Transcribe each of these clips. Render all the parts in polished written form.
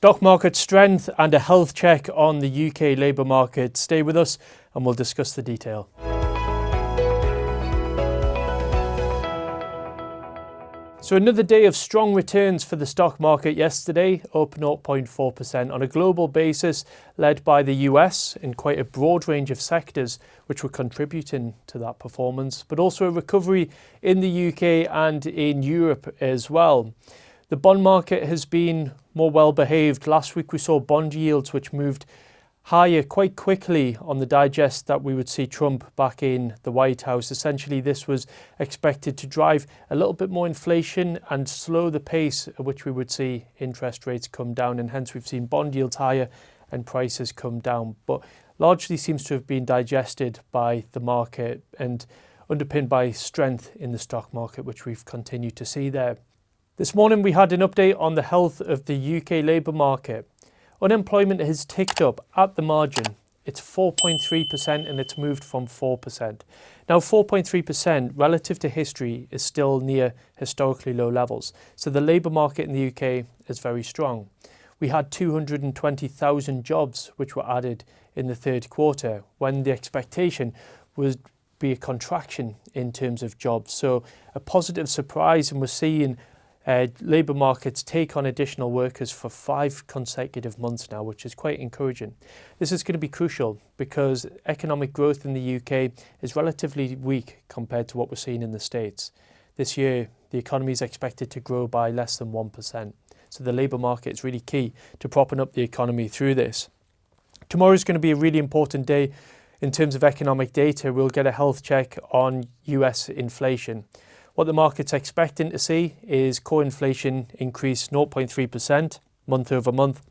Stock market strength and a health check on the UK labour market. Stay with us and we'll discuss the detail. So another day of strong returns for the stock market yesterday, up 0.4% on a global basis, led by the US in quite a broad range of sectors which were contributing to that performance, but also a recovery in the UK and in Europe as well. The bond market has been more well behaved. Last week we saw bond yields which moved higher quite quickly on the digest that we would see Trump back in the White House. Essentially, this was expected to drive a little bit more inflation and slow the pace at which we would see interest rates come down, and hence we've seen bond yields higher and prices come down. But largely seems to have been digested by the market and underpinned by strength in the stock market, which we've continued to see there. This morning we had an update on the health of the UK labour market. Unemployment has ticked up at the margin. It's 4.3% and it's moved from 4%. Now 4.3% relative to history is still near historically low levels. So the labour market in the UK is very strong. We had 220,000 jobs which were added in the third quarter when the expectation would be a contraction in terms of jobs. So a positive surprise, and we're seeing labour markets take on additional workers for 5 consecutive months now, which is quite encouraging. This is going to be crucial because economic growth in the UK is relatively weak compared to what we're seeing in the States. This year, the economy is expected to grow by less than 1%. So the labour market is really key to propping up the economy through this. Tomorrow is going to be a really important day in terms of economic data. We'll get a health check on US inflation. What the market's expecting to see is core inflation increase 0.3% month over month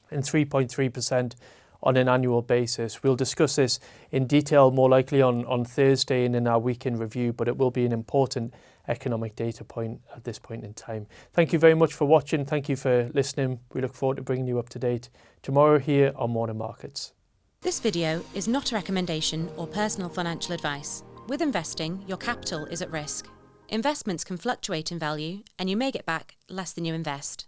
and 3.3% on an annual basis. We'll discuss this in detail more likely on Thursday and in our weekend review, but it will be an important economic data point at this point in time. Thank you very much for watching. Thank you for listening. We look forward to bringing you up to date tomorrow here on Morning Markets. This video is not a recommendation or personal financial advice. With investing, your capital is at risk. Investments can fluctuate in value and you may get back less than you invest.